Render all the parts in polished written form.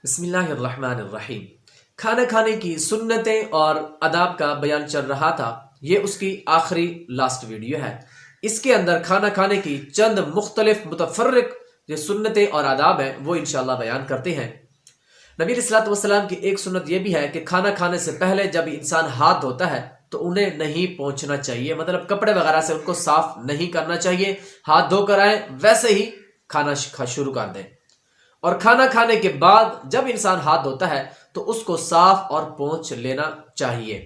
بسم اللہ الرحمن الرحیم۔ کھانا کھانے کی سنتیں اور آداب کا بیان چل رہا تھا، یہ اس کی آخری لاسٹ ویڈیو ہے۔ اس کے اندر کھانا کھانے کی چند مختلف متفرق جو سنتیں اور آداب ہیں وہ انشاءاللہ بیان کرتے ہیں۔ نبی علیہ الصلوۃ والسلام کی ایک سنت یہ بھی ہے کہ کھانا کھانے سے پہلے جب انسان ہاتھ دھوتا ہے تو انہیں نہیں پوچھنا چاہیے، مطلب کپڑے وغیرہ سے ان کو صاف نہیں کرنا چاہیے، ہاتھ دھو کر آئیں ویسے ہی کھانا شروع کر دیں۔ اور کھانا کھانے کے بعد جب انسان ہاتھ دھوتا ہے تو اس کو صاف اور پونچھ لینا چاہیے۔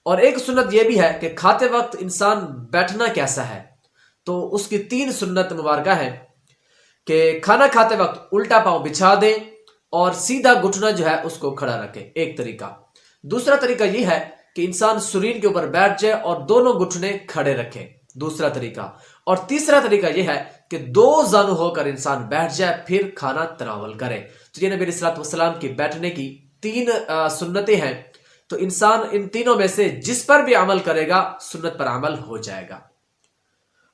اور ایک سنت یہ بھی ہے کہ کھاتے وقت انسان بیٹھنا کیسا ہے، تو اس کی 3 سنت مبارکہ ہیں کہ کھانا کھاتے وقت الٹا پاؤں بچھا دیں اور سیدھا گھٹنا جو ہے اس کو کھڑا رکھیں، ایک طریقہ۔ دوسرا طریقہ یہ ہے کہ انسان سرین کے اوپر بیٹھ جائے اور دونوں گھٹنے کھڑے رکھیں، دوسرا طریقہ۔ اور تیسرا طریقہ یہ ہے کہ 2 زانو ہو کر انسان بیٹھ جائے پھر کھانا تناول کرے۔ تو یہ نبی علیہ الصلوۃ والسلام کی بیٹھنے کی 3 سنتیں ہیں، تو انسان ان تینوں میں سے جس پر بھی عمل کرے گا سنت پر عمل ہو جائے گا۔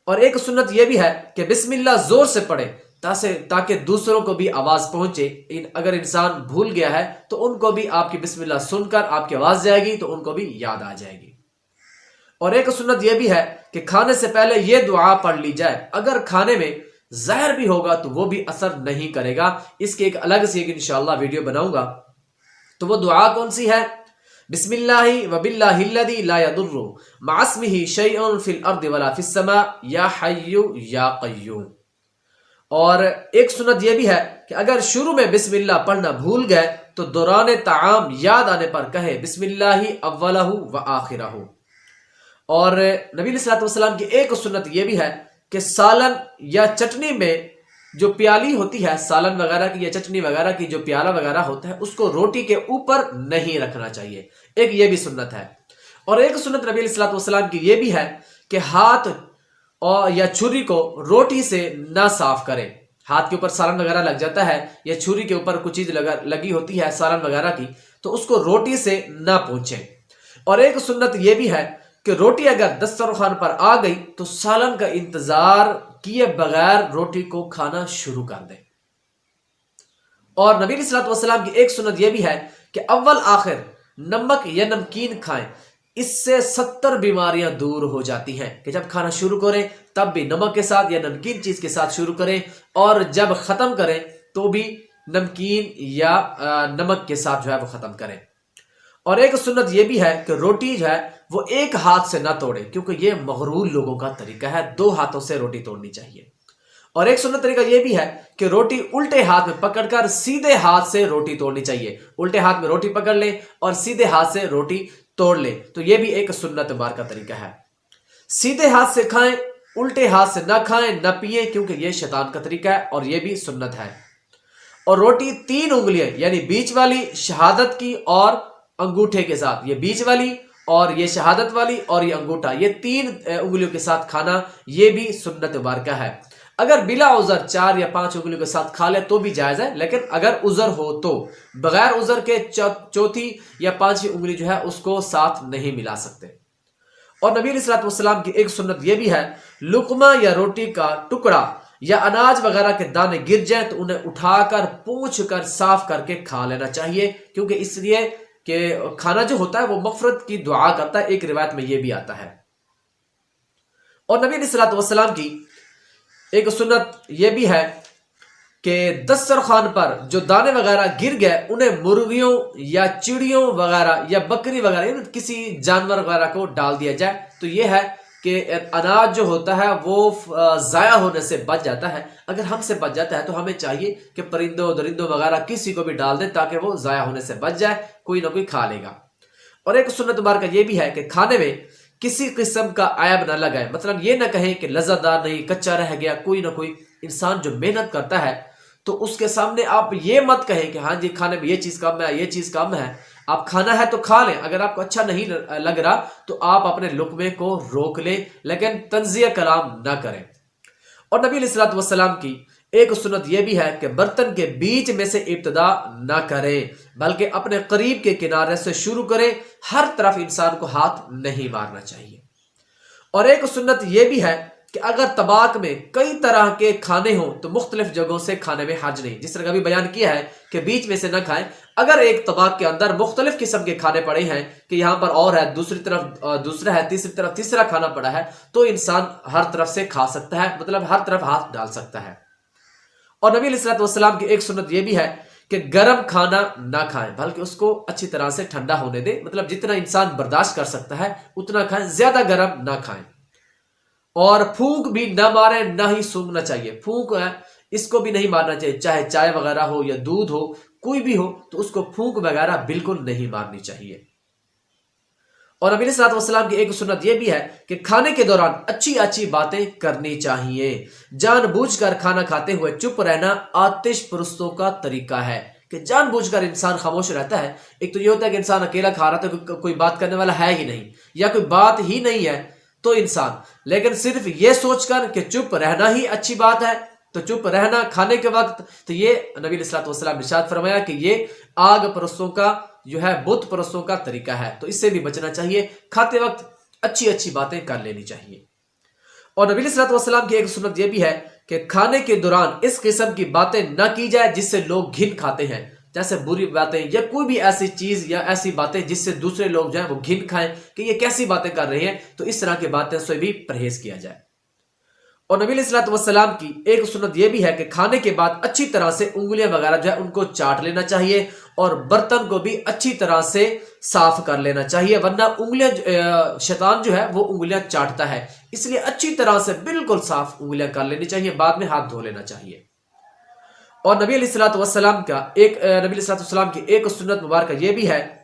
اور ایک سنت یہ بھی ہے کہ بسم اللہ زور سے پڑھے تاکہ دوسروں کو بھی آواز پہنچے۔ اگر انسان بھول گیا ہے تو ان کو بھی آپ کی بسم اللہ سن کر آپ کی آواز جائے گی تو ان کو بھی یاد آ جائے گی۔ اور ایک سنت یہ بھی ہے کہ کھانے سے پہلے یہ دعا پڑھ لی جائے، اگر کھانے میں زہر بھی ہوگا تو وہ بھی اثر نہیں کرے گا۔ اس کی ایک الگ سی انشاءاللہ ویڈیو بناؤں گا۔ تو وہ دعا کون سی ہے؟ بسم اللہ وباللہ الذی لا یضر مع اسمہ شیء فی الارض ولا فی السماء یا حی یا قیوم۔ اور ایک سنت یہ بھی ہے کہ اگر شروع میں بسم اللہ پڑھنا بھول گئے تو دوران طعام یاد آنے پر کہے بسم اللہ اولہ و آخرہ۔ اور نبی علیہ الصلوۃ والسلام کی ایک سنت یہ بھی ہے کہ سالن یا چٹنی میں جو پیالی ہوتی ہے، سالن وغیرہ کی یا چٹنی وغیرہ کی جو پیالہ وغیرہ ہوتا ہے، اس کو روٹی کے اوپر نہیں رکھنا چاہیے، ایک یہ بھی سنت ہے۔ اور ایک سنت نبی علیہ الصلوۃ والسلام کی یہ بھی ہے کہ ہاتھ یا چھری کو روٹی سے نہ صاف کریں۔ ہاتھ کے اوپر سالن وغیرہ لگ جاتا ہے یا چھری کے اوپر کچھ چیز لگی ہوتی ہے سالن وغیرہ کی، تو اس کو روٹی سے نہ پوچھیں۔ اور ایک سنت یہ بھی ہے کہ روٹی اگر دسترخوان پر آ گئی تو سالن کا انتظار کیے بغیر روٹی کو کھانا شروع کر دیں۔ اور نبی علیہ الصلوۃ والسلام کی ایک سنت یہ بھی ہے کہ اول آخر نمک یا نمکین کھائیں، اس سے 70 بیماریاں دور ہو جاتی ہیں کہ جب کھانا شروع کریں تب بھی نمک کے ساتھ یا نمکین چیز کے ساتھ شروع کریں، اور جب ختم کریں تو بھی نمکین یا نمک کے ساتھ جو ہے وہ ختم کریں۔ اور ایک سنت یہ بھی ہے کہ روٹی جو ہے وہ ایک ہاتھ سے نہ توڑے، کیونکہ یہ مغرور لوگوں کا طریقہ ہے، 2 ہاتھوں سے روٹی توڑنی چاہیے۔ اور ایک سنت طریقہ یہ بھی ہے کہ روٹی الٹے ہاتھ میں پکڑ کر سیدھے ہاتھ سے روٹی توڑنی چاہیے، الٹے ہاتھ میں روٹی پکڑ لیں اور سیدھے ہاتھ سے روٹی توڑ لیں، تو یہ بھی ایک سنت بار کا طریقہ ہے۔ سیدھے ہاتھ سے کھائیں، الٹے ہاتھ سے نہ کھائیں نہ پئیں، کیونکہ یہ شیطان کا طریقہ ہے اور یہ بھی سنت ہے۔ اور روٹی 3 انگلیاں یعنی بیچ والی، شہادت کی اور انگوٹھے کے ساتھ، یہ بیچ والی اور یہ شہادت والی اور یہ انگوٹھا، یہ 3 انگلیوں کے ساتھ کھانا، یہ بھی سنت مبارکہ ہے۔ اگر بلا عذر 4 یا 5 انگلیوں کے ساتھ کھا لے تو بھی جائز ہے، لیکن اگر عذر ہو تو بغیر عذر کے چوتھی یا 5ویں انگلی جو ہے اس کو ساتھ نہیں ملا سکتے۔ اور نبی علیہ الصلوۃ والسلام کی ایک سنت یہ بھی ہے، لقمہ یا روٹی کا ٹکڑا یا اناج وغیرہ کے دانے گر جائیں تو انہیں اٹھا کر پونچھ کر صاف کر کے کھا لینا چاہیے، کیونکہ اس لیے کہ کھانا جو ہوتا ہے وہ مغفرت کی دعا کرتا ہے، ایک روایت میں یہ بھی آتا ہے۔ اور نبی علیہ الصلوۃ والسلام کی ایک سنت یہ بھی ہے کہ دسترخوان پر جو دانے وغیرہ گر گئے انہیں مرغیوں یا چڑیوں وغیرہ یا بکری وغیرہ یعنی کسی جانور وغیرہ کو ڈال دیا جائے، تو یہ ہے کہ اناج جو ہوتا ہے وہ ضائع ہونے سے بچ جاتا ہے۔ اگر ہم سے بچ جاتا ہے تو ہمیں چاہیے کہ پرندوں درندوں وغیرہ کسی کو بھی ڈال دیں تاکہ وہ ضائع ہونے سے بچ جائے، کوئی نہ کوئی کھا لے گا۔ اور ایک سنت مبارکہ یہ بھی ہے کہ کھانے میں کسی قسم کا عیب نہ لگائے، مطلب یہ نہ کہیں کہ لذت دار نہیں، کچا رہ گیا۔ کوئی نہ کوئی انسان جو محنت کرتا ہے تو اس کے سامنے آپ یہ مت کہیں کہ ہاں جی کھانے میں یہ چیز کم ہے، یہ چیز کم ہے۔ آپ کھانا ہے تو کھا لیں، اگر آپ کو اچھا نہیں لگ رہا تو آپ اپنے لقمے کو روک لیں، لیکن تنزیہ کلام نہ کریں۔ اور نبی علیہ الصلوۃ والسلام کی ایک سنت یہ بھی ہے کہ برتن کے بیچ میں سے ابتدا نہ کریں، بلکہ اپنے قریب کے کنارے سے شروع کریں، ہر طرف انسان کو ہاتھ نہیں مارنا چاہیے۔ اور ایک سنت یہ بھی ہے کہ اگر طباق میں کئی طرح کے کھانے ہوں تو مختلف جگہوں سے کھانے میں حرج نہیں، جس طرح ابھی بیان کیا ہے کہ بیچ میں سے نہ کھائیں۔ اگر ایک طباق کے اندر مختلف قسم کے کھانے پڑے ہیں کہ یہاں پر اور ہے، دوسری طرف دوسرا ہے، تیسری طرف تیسرا کھانا پڑا ہے، تو انسان ہر طرف سے کھا سکتا ہے، مطلب ہر طرف ہاتھ ڈال سکتا ہے۔ اور نبی علیہ السلام کی ایک سنت یہ بھی ہے کہ گرم کھانا نہ کھائیں، بلکہ اس کو اچھی طرح سے ٹھنڈا ہونے دیں، مطلب جتنا انسان برداشت کر سکتا ہے اتنا کھائیں، زیادہ گرم نہ کھائیں۔ اور پھونک بھی نہ ماریں، نہ ہی سونگنا چاہیے۔ پھونک ہے اس کو بھی نہیں مارنا چاہیے، چاہے چائے وغیرہ ہو یا دودھ ہو، کوئی بھی ہو تو اس کو پھونک وغیرہ بالکل نہیں مارنی چاہیے۔ اور نبی صلی اللہ علیہ وسلم کی ایک سنت یہ بھی ہے کہ کھانے کے دوران اچھی اچھی باتیں کرنی چاہیے۔ جان بوجھ کر کھانا کھاتے ہوئے چپ رہنا آتش پرستوں کا طریقہ ہے، کہ جان بوجھ کر انسان خاموش رہتا ہے۔ ایک تو یہ ہوتا ہے کہ انسان اکیلا کھا رہا تھا، کوئی بات کرنے والا ہے ہی نہیں، یا کوئی بات ہی نہیں ہے تو انسان، لیکن صرف یہ سوچ کر کہ چپ رہنا ہی اچھی بات ہے تو چپ رہنا کھانے کے وقت، تو یہ نبی علیہ السلام نے ارشاد فرمایا کہ یہ آگ پرستوں کا جو ہے، بت پرستوں کا طریقہ ہے، تو اس سے بھی بچنا چاہیے۔ کھاتے وقت اچھی اچھی باتیں کر لینی چاہیے۔ اور نبی علیہ السلام کی ایک سنت یہ بھی ہے کہ کھانے کے دوران اس قسم کی باتیں نہ کی جائے جس سے لوگ گھن کھاتے ہیں، جیسے بری باتیں یا کوئی بھی ایسی چیز یا ایسی باتیں جس سے دوسرے لوگ جو ہیں وہ گھن کھائیں کہ یہ کیسی باتیں کر رہے ہیں، تو اس طرح کی باتیں سے بھی پرہیز کیا جائے۔ اور نبی علیہ السلام کی ایک سنت یہ بھی ہے کہ کھانے کے بعد اچھی طرح سے انگلیاں وغیرہ جو ہے ان کو چاٹ لینا چاہیے، اور برتن کو بھی اچھی طرح سے صاف کر لینا چاہیے، ورنہ انگلیاں، شیطان جو ہے وہ انگلیاں چاٹتا ہے، اس لیے اچھی طرح سے بالکل صاف انگلیاں کر لینی چاہیے، بعد میں ہاتھ دھو لینا چاہیے۔ اور نبی علیہ السلام کی ایک سنت مبارکہ یہ بھی ہے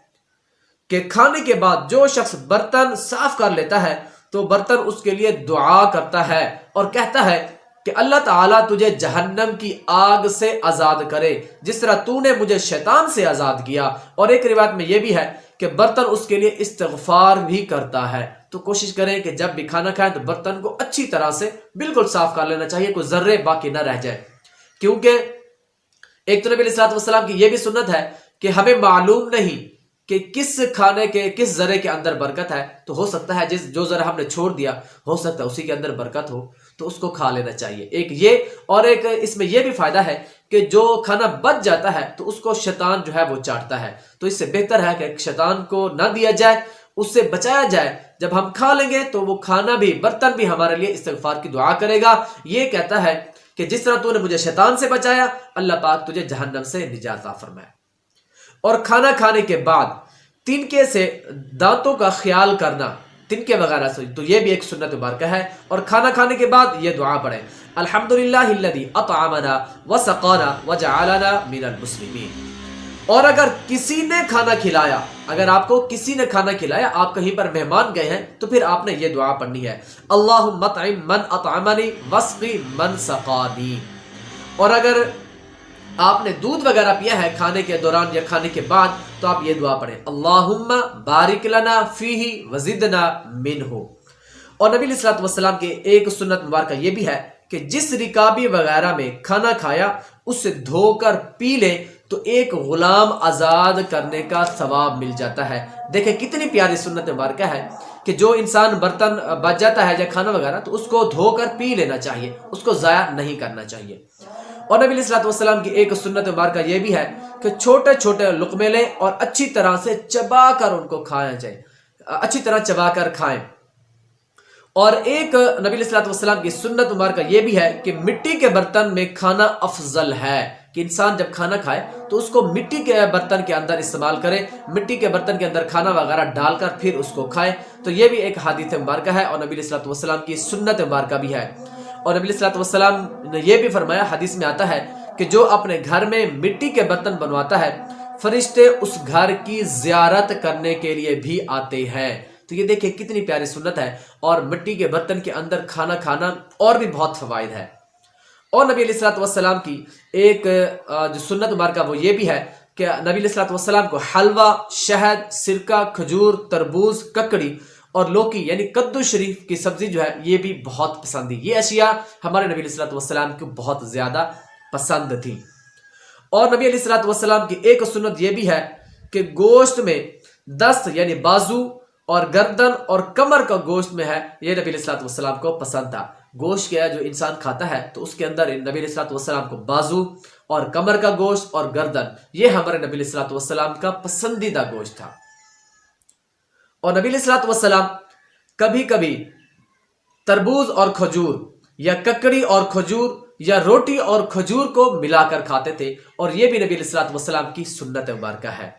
کہ کھانے کے بعد جو شخص برتن صاف کر لیتا ہے تو برتن اس کے لیے دعا کرتا ہے اور کہتا ہے کہ اللہ تعالیٰ تجھے جہنم کی آگ سے آزاد کرے جس طرح تو نے مجھے شیطان سے آزاد کیا۔ اور ایک روایت میں یہ بھی ہے کہ برتن اس کے لیے استغفار بھی کرتا ہے۔ تو کوشش کریں کہ جب بھی کھانا کھائیں تو برتن کو اچھی طرح سے بالکل صاف کر لینا چاہیے، کوئی ذرے باقی نہ رہ جائے، کیونکہ ایک تو نبی علیہ السلام کی یہ بھی سنت ہے کہ ہمیں معلوم نہیں کہ کس کھانے کے کس ذرے کے اندر برکت ہے، تو ہو سکتا ہے جو ذرا ہم نے چھوڑ دیا ہو سکتا ہے اسی کے اندر برکت ہو، تو اس کو کھا لینا چاہیے۔ ایک یہ، اور ایک اس میں یہ بھی فائدہ ہے کہ جو کھانا بچ جاتا ہے تو اس کو شیطان جو ہے وہ چاٹتا ہے، تو اس سے بہتر ہے کہ شیطان کو نہ دیا جائے، اس سے بچایا جائے۔ جب ہم کھا لیں گے تو وہ کھانا بھی، برتن بھی ہمارے لیے استغفار کی دعا کرے گا، یہ کہتا ہے کہ جس طرح تو نے مجھے شیطان سے بچایا، اللہ پاک تجھے جہنم سے نجات عطا فرمائے۔ اور کھانا کھانے کے بعد تنکے سے دانتوں کا خیال کرنا، تنکے وغیرہ سے، تو یہ بھی ایک سنت مبارکہ ہے۔ اور کھانا کھانے کے بعد یہ دعا پڑھیں، الحمدللہ الذی اطعمنا وسقانا وجعلنا من المسلمین۔ اور اگر کسی نے کھانا کھلایا، اگر آپ کو کسی نے کھانا کھلایا، آپ کہیں پر مہمان گئے ہیں، تو پھر آپ نے یہ دعا پڑھنی ہے، اللہم اطعم من اطعمنی واسقی من سقانی۔ اور اگر آپ نے دودھ وغیرہ پیا ہے کھانے کے دوران یا کھانے کے بعد، تو آپ یہ دعا پڑھیں، اللہم بارک لنا فیہ وزدنا منہ۔ اور نبی علیہ السلام کے ایک سنت مبارکہ یہ بھی ہے کہ جس رکابی وغیرہ میں کھانا کھایا اسے دھو کر پی لے تو ایک غلام آزاد کرنے کا ثواب مل جاتا ہے۔ دیکھیں کتنی پیاری سنت مبارکہ ہے کہ جو انسان برتن بچ جاتا ہے یا کھانا وغیرہ تو اس کو دھو کر پی لینا چاہیے، اس کو ضائع نہیں کرنا چاہیے۔ اور نبی علیہ السلام کی ایک سنت مبارکہ یہ بھی ہے کہ چھوٹے چھوٹے لقمے لیں اور اچھی طرح سے چبا کر ان کو کھایا جائے، اچھی طرح چبا کر کھائیں۔ اور ایک نبی علیہ السلام کی سنت مبارکہ یہ بھی ہے کہ مٹی کے برتن میں کھانا افضل ہے، کہ انسان جب کھانا کھائے تو اس کو مٹی کے برتن کے اندر استعمال کرے، مٹی کے برتن کے اندر کھانا وغیرہ ڈال کر پھر اس کو کھائے۔ تو یہ بھی ایک حدیث مبارکہ ہے اور نبی علیہ السلام کی سنت مبارکہ بھی ہے۔ اور نبی علیہ السلام نے یہ بھی فرمایا، حدیث میں آتا ہے کہ جو اپنے گھر میں مٹی کے برتن بنواتا ہے فرشتے اس گھر کی زیارت کرنے کے لیے بھی آتے ہیں۔ تو یہ دیکھیں کتنی پیاری سنت ہے، اور مٹی کے برتن کے اندر کھانا کھانا اور بھی بہت فوائد ہے۔ اور نبی علیہ السلام کی ایک جو سنت مبارکہ وہ یہ بھی ہے کہ نبی علیہ السلام کو حلوہ، شہد، سرکہ، کھجور، تربوز، ککڑی اور لوکی یعنی کدو شریف کی سبزی جو ہے یہ بھی بہت پسند تھی۔ یہ اشیاء ہمارے نبی علیہ السلام کو بہت زیادہ پسند تھی۔ اور نبی علیہ السلام کی ایک سنت یہ بھی ہے کہ گوشت میں دست یعنی بازو اور گردن اور کمر کا گوشت میں ہے، یہ نبی علیہ السلام کو پسند تھا۔ گوشت کیا جو انسان کھاتا ہے تو اس کے اندر نبی علیہ الصلوۃ والسلام کو بازو اور کمر کا گوشت اور گردن یہ ہمارے نبی علیہ الصلوۃ والسلام کا پسندیدہ گوشت تھا. اور نبی علیہ الصلوۃ والسلام کبھی کبھی تربوز اور کھجور یا ککڑی اور کھجور یا روٹی اور کھجور کو ملا کر کھاتے تھے، اور یہ بھی نبی علیہ الصلوۃ والسلام کی سنت مبارکہ ہے.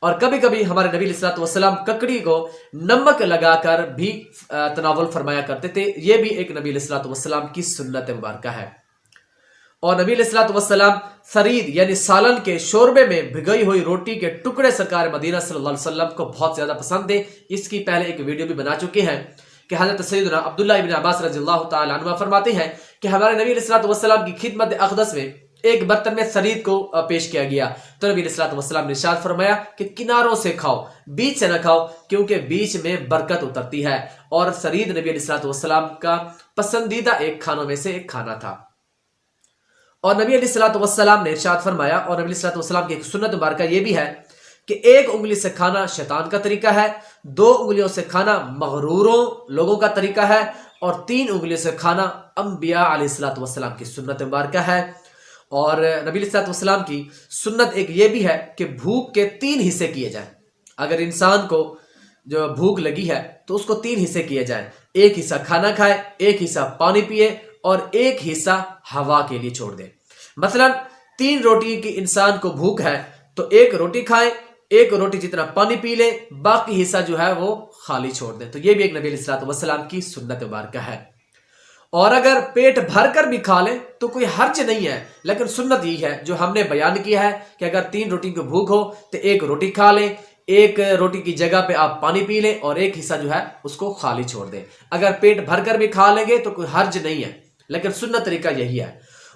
اور کبھی کبھی ہمارے نبی علیہ الصلوۃ والسلام ککڑی کو نمک لگا کر بھی تناول فرمایا کرتے تھے، یہ بھی ایک نبی علیہ الصلوۃ والسلام کی سنت مبارکہ ہے. اور نبی علیہ الصلوۃ والسلام ثرید یعنی سالن کے شوربے میں بھگوئی ہوئی روٹی کے ٹکڑے سرکار مدینہ صلی اللہ علیہ وسلم کو بہت زیادہ پسند ہے. اس کی پہلے ایک ویڈیو بھی بنا چکے ہیں کہ حضرت سیدنا عبداللہ ابن عباس رضی اللہ تعالی عنہ فرماتے ہیں کہ ہمارے نبی علیہ الصلوۃ والسلام کی خدمت اقدس میں ایک برتن میں ثرید کو پیش کیا گیا تو نبی علیہ الصلوۃ والسلام نے ارشاد فرمایا کہ کناروں سے کھاؤ، بیچ سے نہ کھاؤ، کیونکہ بیچ میں برکت اترتی ہے. اور ثرید نبی علیہ الصلوۃ والسلام کا پسندیدہ ایک کھانوں میں سے ایک کھانا تھا. اور نبی علیہ الصلوۃ والسلام نے ارشاد فرمایا، اور نبی علیہ الصلوۃ والسلام کی ایک سنت مبارکہ یہ بھی ہے کہ ایک انگلی سے کھانا شیطان کا طریقہ ہے، 2 انگلیوں سے کھانا مغروروں لوگوں کا طریقہ ہے، اور 3 انگلیوں سے کھانا انبیاء علیہ الصلوۃ والسلام کی سنت مبارکہ ہے. اور نبی علیہ الصلوۃ والسلام کی سنت ایک یہ بھی ہے کہ بھوک کے 3 حصے کیے جائیں. اگر انسان کو جو بھوک لگی ہے تو اس کو 3 حصے کیے جائیں، ایک حصہ کھانا کھائے، ایک حصہ پانی پیے، اور ایک حصہ ہوا کے لیے چھوڑ دیں. مثلا 3 روٹی کی انسان کو بھوک ہے تو 1 روٹی کھائیں، 1 روٹی جتنا پانی پی لیں، باقی حصہ جو ہے وہ خالی چھوڑ دیں. تو یہ بھی ایک نبی علیہ الصلوۃ والسلام کی سنت مبارکہ ہے. اور اگر پیٹ بھر کر بھی کھا لیں تو کوئی حرج نہیں ہے، لیکن سنت یہ ہے جو ہم نے بیان کیا ہے کہ اگر 3 روٹی کی بھوک ہو تو 1 روٹی کھا لیں، 1 روٹی کی جگہ پہ آپ پانی پی لیں، اور ایک حصہ جو ہے اس کو خالی چھوڑ دیں. اگر پیٹ بھر کر بھی کھا لیں گے تو کوئی حرج نہیں ہے، لیکن سنت طریقہ یہی ہے.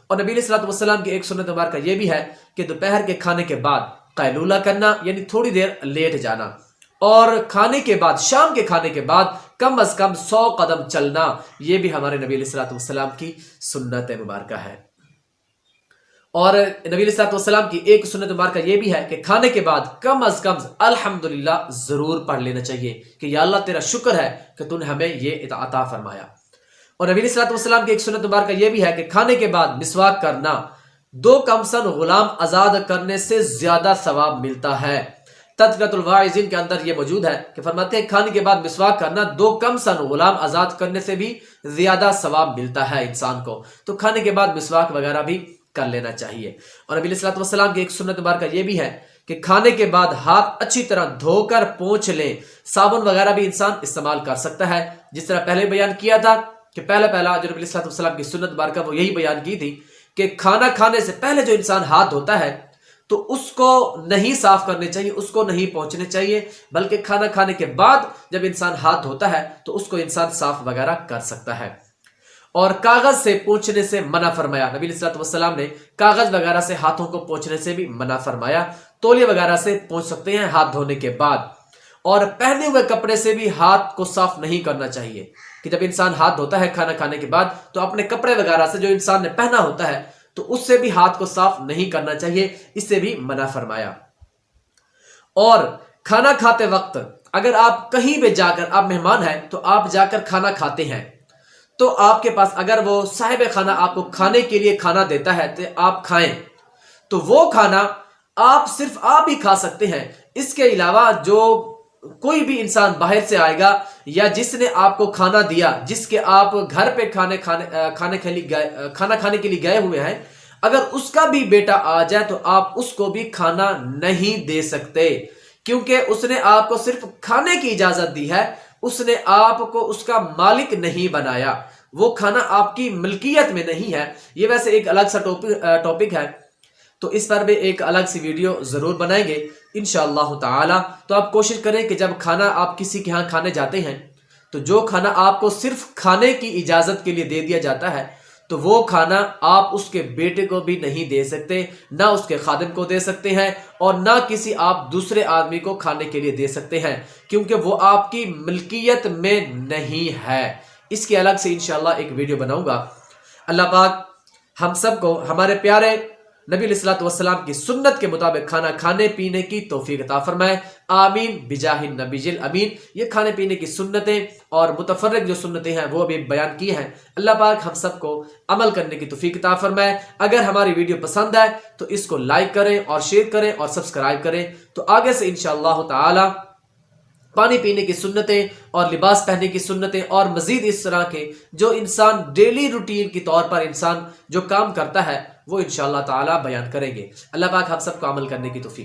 اور نبی علیہ الصلوۃ والسلام کی ایک سنت مبارکہ یہ بھی ہے کہ دوپہر کے کھانے کے بعد قیلولہ کرنا یعنی تھوڑی دیر لیٹ جانا، اور کھانے کے بعد شام کے کھانے کے بعد کم از کم 100 قدم چلنا، یہ بھی ہمارے نبی علیہ الصلوۃ والسلام کی سنت مبارکہ ہے. اور نبی علیہ الصلوۃ والسلام کی ایک سنت مبارکہ یہ بھی ہے کہ کھانے کے بعد کم از کم الحمدللہ ضرور پڑھ لینا چاہیے کہ یا اللہ تیرا شکر ہے کہ تو نے ہمیں یہ عطا فرمایا. اور نبی علیہ الصلوۃ والسلام کی ایک سنت مبارکہ یہ بھی ہے کہ کھانے کے بعد مسواک کرنا 2 کمسن غلام آزاد کرنے سے زیادہ ثواب ملتا ہے. تذکرۃ الواعظین کے اندر یہ موجود ہے کہ فرماتے ہیں کھانے کے بعد مسواک کرنا 2 کمسن غلام آزاد کرنے سے بھی زیادہ ثواب ملتا ہے انسان کو. تو کھانے کے بعد مسواک وغیرہ بھی کر لینا چاہیے. اور نبی علیہ الصلوۃ والسلام کی ایک سنت مبارکہ یہ بھی ہے کہ کھانے کے بعد ہاتھ اچھی طرح دھو کر پونچھ لیں. صابن وغیرہ بھی انسان استعمال کر سکتا ہے، جس طرح پہلے بیان کیا تھا کہ پہلا جو نبی علیہ الصلوۃ والسلام کی سنت مبارکہ وہ یہی بیان کی تھی کہ کھانا کھانے سے پہلے جو انسان ہاتھ دھوتا ہے تو اس کو نہیں صاف کرنے چاہیے، اس کو نہیں پہنچنے چاہیے، بلکہ کھانا کھانے کے بعد جب انسان ہاتھ دھوتا ہے تو اس کو انسان صاف وغیرہ کر سکتا ہے. اور کاغذ سے پوچھنے سے منع فرمایا. نبی علیہ الصلوۃ والسلام نے کاغذ وغیرہ سے ہاتھوں کو پوچھنے سے بھی منع فرمایا. تولیے وغیرہ سے پوچھ سکتے ہیں ہاتھ دھونے کے بعد. اور پہنے ہوئے کپڑے سے بھی ہاتھ کو صاف نہیں کرنا چاہیے کہ جب انسان ہاتھ دھوتا ہے کھانا کھانے کے بعد تو اپنے کپڑے وغیرہ سے جو انسان نے پہنا ہوتا ہے تو اس سے بھی ہاتھ کو صاف نہیں کرنا چاہیے، اس سے بھی منع فرمایا. اور کھانا کھاتے وقت اگر آپ کہیں بھی جا کر آپ مہمان ہیں تو آپ جا کر کھانا کھاتے ہیں تو آپ کے پاس اگر وہ صاحب کھانا آپ کو کھانے کے لیے کھانا دیتا ہے تو آپ کھائیں، تو وہ کھانا صرف آپ ہی کھا سکتے ہیں. اس کے علاوہ جو کوئی بھی انسان باہر سے آئے گا یا جس نے آپ کو کھانا دیا، جس کے آپ گھر پہ کھانا کھانے کے لیے گئے ہوئے ہیں، اگر اس کا بھی بیٹا آ جائے تو آپ اس کو بھی کھانا نہیں دے سکتے، کیونکہ اس نے آپ کو صرف کھانے کی اجازت دی ہے، اس نے آپ کو اس کا مالک نہیں بنایا، وہ کھانا آپ کی ملکیت میں نہیں ہے. یہ ویسے ایک الگ سا ٹاپک ہے، تو اس پر بھی ایک الگ سی ویڈیو ضرور بنائیں گے انشاءاللہ تعالی. تو آپ کوشش کریں کہ جب کھانا آپ کسی کے ہاں کھانے جاتے ہیں تو جو کھانا آپ کو صرف کھانے کی اجازت کے لیے دے دیا جاتا ہے تو وہ کھانا آپ اس کے بیٹے کو بھی نہیں دے سکتے، نہ اس کے خادم کو دے سکتے ہیں، اور نہ کسی آپ دوسرے آدمی کو کھانے کے لیے دے سکتے ہیں، کیونکہ وہ آپ کی ملکیت میں نہیں ہے. اس کے الگ سے انشاءاللہ ایک ویڈیو بناؤں گا. اللہ پاک ہم سب کو ہمارے پیارے نبی علیہ الصلوۃ والسلام کی سنت کے مطابق کھانا کھانے پینے کی توفیق عطا فرمائے، آمین بجاہ النبی الامین۔ یہ کھانے پینے کی سنتیں اور متفرق جو سنتیں ہیں وہ بھی بیان کی ہیں، اللہ پاک ہم سب کو عمل کرنے کی توفیق عطا فرمائے۔ اگر ہماری ویڈیو پسند آئے تو اس کو لائک کریں اور شیئر کریں اور سبسکرائب کریں، تو آگے سے انشاءاللہ تعالی پانی پینے کی سنتیں اور لباس پہننے کی سنتیں اور مزید اس طرح کے جو انسان ڈیلی روٹین کی طور پر انسان جو کام کرتا ہے وہ انشاءاللہ تعالی بیان کریں گے۔ اللہ پاک ہم سب کو عمل کرنے کی توفیق